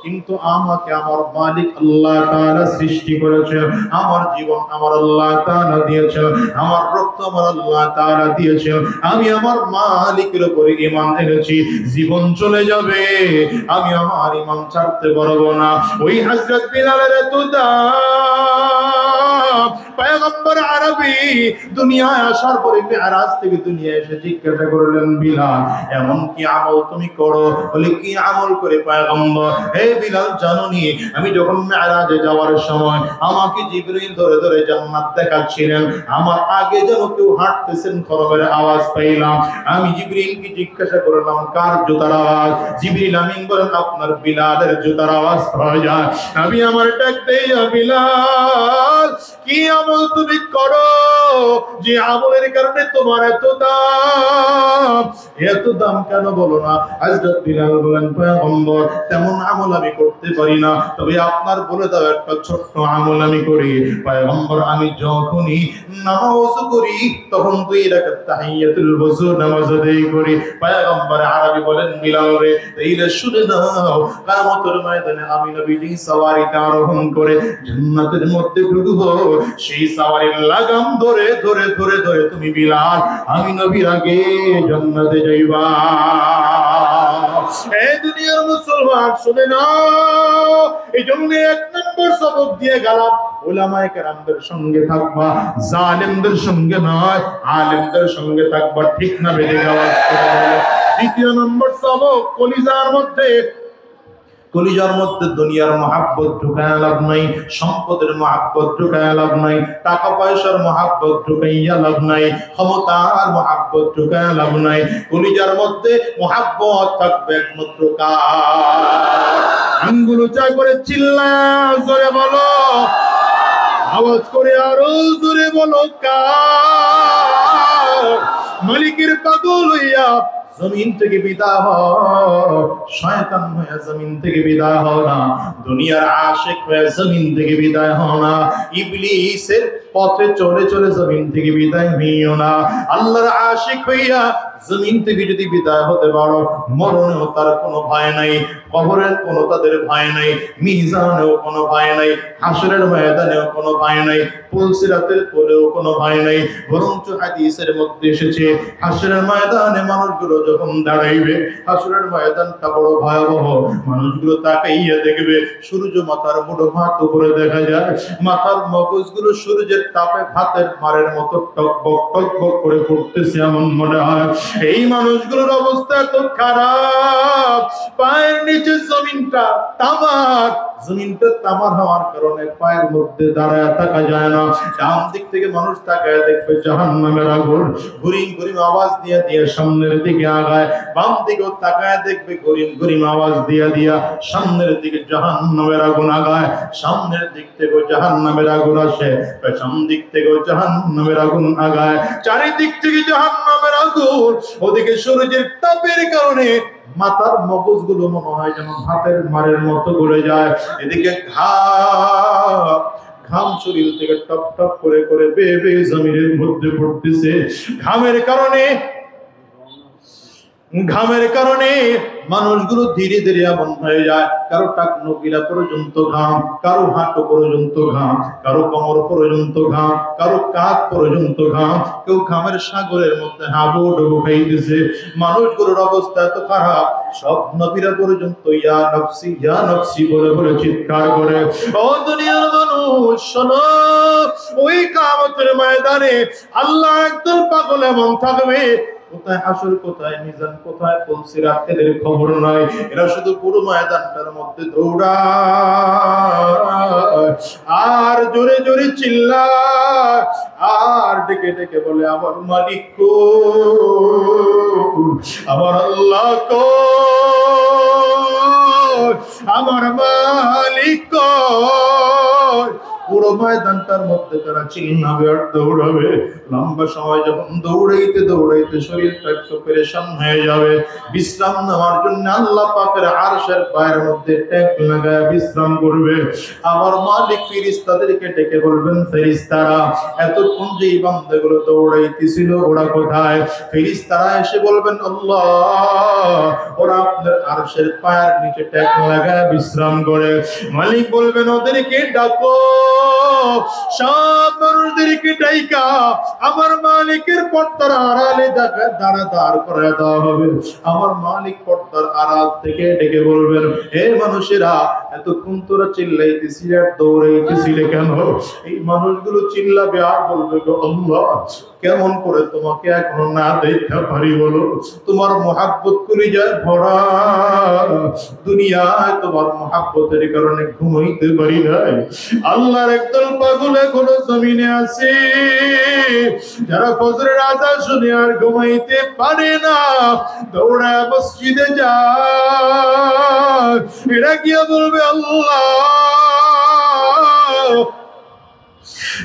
কিন্তু আমাকে আমার মালিক আল্লাহ তাআলা সৃষ্টি করেছেন, আমার জীবন আমার আল্লাহ তাআলা দিয়েছেন, আমার রক্ত আমার আল্লাহ তাআলা দিয়েছেন, আমি আমার মালিকের উপরে ঈমান এনেছি, জীবন চলে যাবে আমি আমার ঈমান ছাড়তে পারবো না। ওই হযরত বিলালের এত দাম পয়গম্বর আরবি দুনিয়ায় আসার পরে মেরাজ থেকে দুনিয়ায় এসে জিজ্ঞাসা করলেন, বিলাল এমন কি আমল তুমি করো? বলে কি আমল করে পয়গম্বর? হে বিলাল জানোনি আমি যখন মেরাজে যাওয়ার সময় আমাকে জিবরিল ধরে ধরে জান্নাত দেখাচ্ছিলেন, আমার আগে যেন কেউ হাঁটতেছেন খরবের আওয়াজ পাইলাম। আমি জিবরিলকে জিজ্ঞাসা করলাম কার জুতার আওয়াজ? জিবরিল আমিন বলেন আপনার বিলালের জুতার আওয়াজ পাওয়া যায়। আমি আমার ডাক দেই, বিলাল কি আমল তুমি করো যে আমলের কারণে তোমার এত দাম? এত দাম কেন বলো না? হযরত বিলাল বলেন পয়গম্বর তেমন আমল আমি করতে পারি না, তবে আপনার বলে দাও একটা ছোট্ট আমল আমি করি। পয়গম্বর আমি যখনই নামাজ করি তখন 2 রাকাত তাহিয়াতুল ওযু নামাজ আদায় করি। পয়গম্বর আরবি বলেন বিলাল রে তাইলে শুনে নাও, কিয়ামতের ময়দানে আমি নবীজি সওয়ারিতে আরোহণ করে জান্নাতের মধ্যে ঢুকবো, সেই সওয়ারির লাগাম ধরে ধরে ধরে ধরে তুমি বিলাল আমি নবীর আগে জান্নাতে যাইবা। এই দুনিয়ার মুসলমান শুনে নাও, এই জন্য 1 নম্বর সবক দিয়ে গেলাম, উলামায়ে কেরামদের সঙ্গে থাকবা, জালেমদের সঙ্গে নয়, আলেমদের সঙ্গে থাকবা। ঠিক না বেড়ে যাওয়া। 2 নম্বর সবক, কলিজার মধ্যে দুনিয়ার মহাব্বত ঢুকায় লাভ নাই, সম্পদের মহাব্বত ঢুকায় লাভ নাই, টাকা পয়সার মহাব্বত ঢুকাইয়া লাভ নাই, ক্ষমতার মহাব্বত ঢুকায় লাভ নাই। কলিজার মধ্যে মহাব্বত থাকবে একমাত্র কার? আঙ্গুল উঁচা করে চিল্লা জোরে বলো, আওয়াজ করে আরো জোরে বলো, কার? মালিকের পাগল হইয়া জমিন থেকে বিদায় হও, শয়তান হয়ে জমিন থেকে বিদায় হও না, দুনিয়ার আশিক হয়ে জমিন থেকে বিদায় হও না, ইবলিসের পথে চলে চলে জমিন থেকে বিদায় হইও না। আল্লাহর আশিক হইয়া জমিন থেকে যদি বিদায় হতে পারো, মরণেও তার কোনো ভয় নাই, কবরের কোনো তাদের ভয় নাই, মিজানেও কোনো ভয় নাই, হাসরের ময়দানেও কোনো ভয় নাই, পুলসিরাতের কোলেও কোনো ভয় নাই। বরঞ্চ হাদিসের মধ্যে এসেছে হাসরের ময়দানে মানুষগুলো যখন দাঁড়াইবে, হাসরের ময়দানটা বড় ভয়াবহ। মানুষগুলো তাকাইয়া দেখবে সূর্য মাথার মুঠো ভাত উপরে দেখা যায়, মাথার মগজগুলো সূর্যের তাপে ভাতের মারের মতো টকবক টকবক করে ফুটতেছে এমন মনে হয়। এই মানুষগুলোর অবস্থা এত খারাপ, পায়ের নিচে জমিনটা তামার, জমিনটা তামার হওয়ার কারণে পায়ের মধ্যে দাঁড়ায় থাকা যায় না। ডান দিক থেকে মানুষ তাকায় দেখবে জাহান্নামের আগুন, ঘুরিম ঘুরিম আওয়াজ দিয়া দিয়া সামনের দিকে আগায়, বাম দিকেও তাকায় দেখবে ঘুরিম ঘুরিম আওয়াজ দিয়া দিয়া সামনের দিকে জাহান্নামের আগুন আগায়, সামনের দিক থেকেও জাহান্নামের আগুন আসে, পেছন দিক থেকেও জাহান্নামের আগুন আগায়, চারিদিক থেকে জাহান্নামের আগুন। ওদিকে সূর্যের তাপের কারণে মাথার মগজগুলো মনে হয় যেন ভাতের মারের মতো গলে যায়। এদিকে ঘাম শরীর থেকে টপ টপ করে করে বেয়ে বেয়ে জমিনের মধ্যে পড়তেছে। ঘামের কারণে মানুষগুলো ধীরে ধীরে এমন হয়ে যায়, কারো টাকনো গিরা পর্যন্ত ঘাম, কারো হাঁটু পর্যন্ত ঘাম, কারো কোমর পর্যন্ত ঘাম, কারো কাঁধ পর্যন্ত ঘাম, কেউ ঘামের সাগরের মধ্যে হাবুডুবু খাইতেছে। মানুষগুলোর অবস্থা এত খারাপ, সব নবীরা পর্যন্ত ইয়া নফসি বলে বলে চিৎকার করে। ও দুনিয়ার মানুষ শোনো, ওই কিয়ামতের ময়দানে আল্লাহ একদল পাগল এমন থাকবে, কোথায় হাসর, কোথায় মিজান, কোথায় পুলসিরাত, এদের খবর নাই। এরা শুধু পুরো ময়দানটার মধ্যে দৌড়ায় আর জোরে জোরে চিল্লায় আর ডেকে ডেকে বলে আমার মালিক কই, আমার আল্লাহ কই, আমার মালিক কই। পুরো ময়দানটার মধ্যে তারা চিল্লাবে আর দৌড়াবে। লম্বা সময় যখন দৌড়াইতে দৌড়াইতে শরীরটা একটু পেরেশান হয়ে যাবে, বিশ্রাম নেওয়ার জন্য আল্লাহ পাকের আরশের পায়ের মধ্যে ট্যাক লাগায় বিশ্রাম করবে। আমার মালিক ফেরেশতাদেরকে ডেকে বলবেন, ফেরেশতারা এতক্ষণ যে এই বান্দাগুলো দৌড়াইতেছিল ওরা কোথায়? ফেরেশতারা এসে বলবেন, আল্লাহ ওরা আপনার আরশের পায়ের নিচে ট্যাক লাগায় বিশ্রাম করে। মালিক বলবেন, ওদেরকে ডাকো। সব মানুষদেরকে ডাইকা আমার মালিকের পর্দার আড়ালে দাঁড় করে দেওয়া হবে। আমার মালিক পর্দার আড়াল থেকে ডেকে বলবেন, হে মানুষেরা এতক্ষণ তোরা চিল্লাইতেছিলি আর দৌড়াইতেছিলে কেন? এই মানুষগুলো চিল্লাবে আর বলবে গো আল্লাহ, কেমন করে তোমাকে এখনো না দেখা পারি বলো? তোমার মহাব্বত করে যায় ভরা, দুনিয়ায় তোমার মহাব্বতের কারণে ঘুমাইতে পারি নাই। আল্লাহর একদল পাগল এখনো জমিনে আছে, যারা ফজরের আযান শুনে আর ঘুমাইতে পারে না, দৌড়ায় মসজিদে যায়। এরা গিয়ে বলবে আল্লাহ,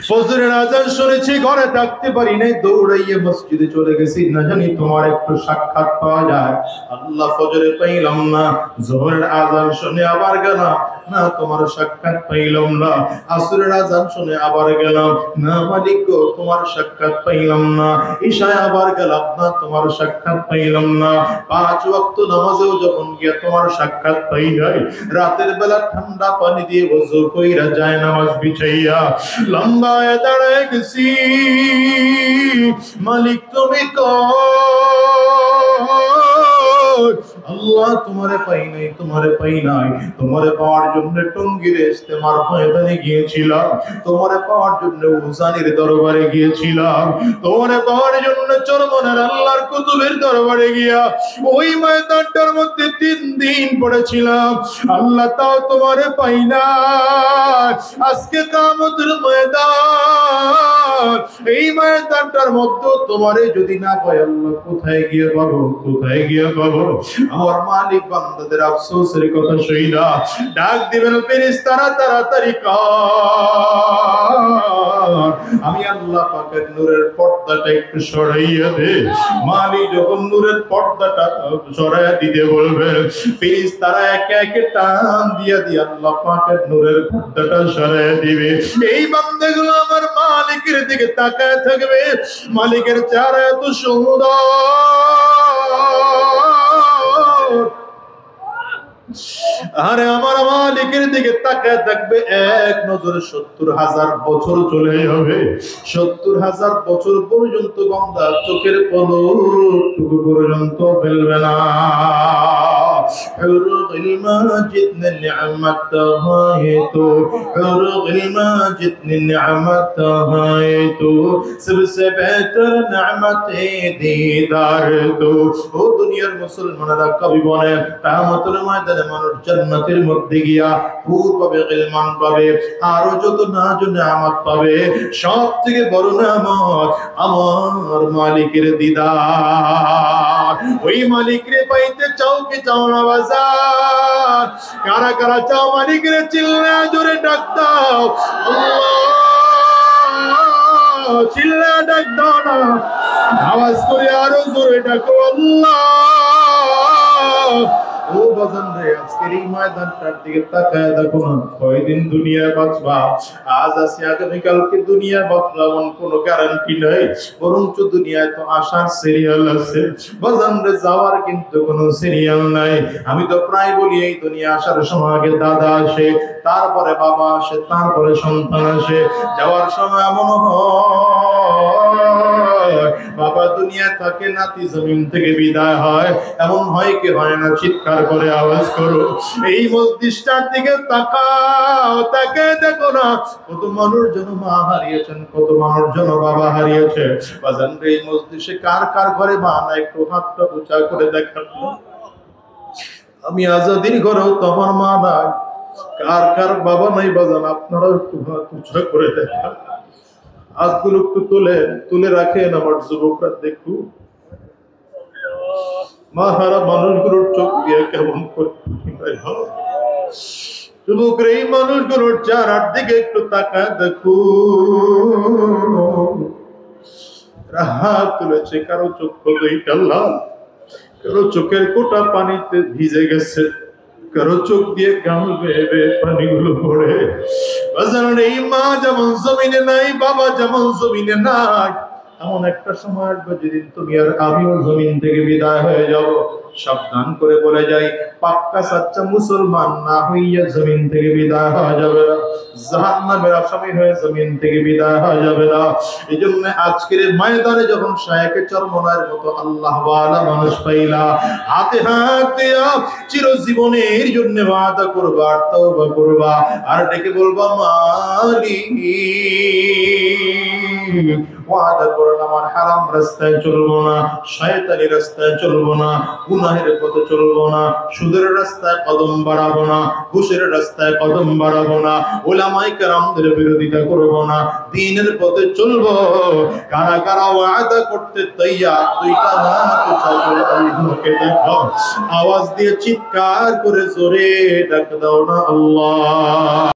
ফজরের আযান শুনেছি, ঘরে থাকতে পারি নাই, দৌড়াইয়ে মসজিদে চলে গেছি, না জানি তোমার একটু সাক্ষাৎ পাওয়া যায়। আল্লাহ, ফজরে পাইলাম না, যোহরের আযান শুনে আবার গেলাম, না তোমার সাক্ষাৎ পাইলাম না। আসরের আযান শুনে আবার গেলাম, না মালিক গো তোমার সাক্ষাৎ পাইলাম না। ঈশায় আবার গেলাম, না তোমার সাক্ষাৎ পাইলাম না। 5 ওয়াক্ত নামাজেও যখন গিয়া তোমার সাক্ষাৎ পাই নাই, রাতের বেলা ঠান্ডা পানি দিয়ে ওযু কইরা যায় নামাজ বিছাইয়া লম্বায় দাঁড়ায় গেছি, মালিক তুমি আল্লাহ, তোমারে পাই নাই, তোমারে পাই নাই। তোমারে পাওয়ার জন্য টঙ্গীর ইস্তেমার ময়দানে গিয়েছিলাম, তোমারে পাওয়ার জন্য উজানির দরবারে গিয়েছিলাম, তোমারে পাওয়ার জন্য চরমনের আল্লাহর কুতুবের দরবারে গিয়া ওই ময়দানটার মধ্যে 3 দিন পড়েছিলাম। আল্লাহ, তাও তোমারে পাই না। আজকে কিয়ামতের ময়দান, এই ময়দানটার মধ্যে তোমারে যদি না পাই আল্লাহ, কোথায় গিয়ে পাবো, কোথায় গিয়ে পাবো? আমার মালিক বান্দাদের আফসোসের কথা শুইনা ডাক দিবেন, ফেরেশতারা তাড়াতাড়ি কর, আমি আল্লাহ পাকের নূরের পর্দাটা একটু সরাইয়া দে। মালিক যখন নূরের পর্দাটা সরাইয়া দিতে বলবেন, ফেরেশতারা একে একে টান দিয়া দিয়ে আল্লাহ পাকের নূরের পর্দাটা সরাইয়া দিবে। এই বান্দাগুলো আমার মালিকের দিকে তাকায় থাকবে, মালিকের চেহারা এত সুন্দর। আরে আমার মালিকের দিকে তাকায় থাকবে, এক নজরে 70,000 বছর চলে যাবে। 70,000 বছর পর্যন্ত বান্দা চোখের পলকটুকু পর্যন্ত ফেলবে না। حور الماجد نعمت ہے تو، حور الماجد نعمت ہے تو، سب سے بہتر نعمت دیدار تو। ও দুনিয়ার মুসলমানেরা, কবি বলেন কিয়ামতের ময়দানে মানুষ জান্নাতের মধ্যে গিয়া হুর পাবে, গিলমান পাবে, আরো যত নাজ ও নিয়ামত পাবে, সব থেকে বড় নিয়ামত আমার মালিকের দিদার। ওই মালিকরে পাইতে চাও কি চাও না বাজার? কারা কারা চাও মালিকরে? চিল্লা জোরে ডাক দাও আল্লাহ, চিল্লা ডাক দাও না, আওয়াজ করে আরো জোরে ডাকো আল্লাহ। ও বাজান রে, আজকের এই ময়দানটার দিকে তাকায় দেখো না, কয়দিন দুনিয়ায় বাঁচবা? আজ আছে আগামীকালকে দুনিয়ায় বাঁচবা এমন কোনো গ্যারান্টি নাই, বরঞ্চ দুনিয়ায় তো আসার সিরিয়াল আছে, বাজান রে যাওয়ার কিন্তু কোনো সিরিয়াল নাই। আমি তো প্রায় বলি, এই দুনিয়া আসার সময় আগে দাদা আসে, তারপরে বাবা আসে, তারপরে সন্তান আসে। যাওয়ার সময় এমন হয় বাবা দুনিয়া থাকে, নাতি জমিন থেকে বিদায় হয়। এমন হয় কি হয় না? চিৎকার করে আওয়াজ করো। এই মসজিদটার দিকে তাকাও, তাকে দেখো না, কত মানুষ যেন মা হারিয়েছেন, কত মানুষ যেন বাবা হারিয়েছে। বাজান রে, এই মসজিদে কার কার ঘরে মা না? একটু হাতটা উঁচা করে দেখান। আমি আজাদির ঘরেও তো আমার মা নাই। কার কার বাবা নাই বাজান? আপনারা একটু হাত উঁচা করে দেখান। হাতগুলো একটু তুলে রাখেন, আমার যুবকরা দেখুন। মা হারা মানুষগুলোর চোখ দিয়ে কেমন করে যুবকরা, এই মানুষগুলোর চেহারার দিকে একটু তাকায় দেখুন। হাত তুলেছে, কারো চোখ দুইটা লাল, কারো চোখের কোটা পানিতে ভিজে গেছে, কারো চোখ দিয়ে গাল বেয়ে বেয়ে পানিগুলো পড়ে। এই মা যেমন জমিনে নাই, বাবা যেমন জমিনে নাই, এমন একটা সময় আসবে যেদিন তুমি আর আমিও জমিন থেকে বিদায় হয়ে যাব। সাবধান করে বলে যাই, পাক্কা সাচ্চা মুসলমান না হইয়া জমিন থেকে বিদায় হওয়া যাবে না, জাহান্নামের আসামি হয়ে জমিন থেকে বিদায় হওয়া যাবে না। এই জন্য আজকের ময়দানে যখন শায়েখে চরমনার মতো আল্লাহ ওয়ালা মানুষ পাইলা, হাতে হাত দিয়া চিরজীবনের জন্য ওয়াদা করবা, তওবা করবা, আর ডেকে বলবা মালিক, ওয়াদা করেন আমার হারাম রাস্তায় চলবো না, শয়তানি রাস্তায় চলবো না, গুনাহের পথে চলবো না, সুদের রাস্তায় কদম বাড়াবো না, ঘুষের রাস্তায় কদম বাড়াবো না, উলামায়ে কেরামদের বিরোধিতা করবো না, দ্বীনের পথে চলবো। কারা কারা ওয়াদা করতে তৈয়ার? দুইটা হাত উঁচা করে আল্লাহকে দেখো, আওয়াজ দিয়ে চিৎকার করে জোরে ডাক দাও না আল্লাহ।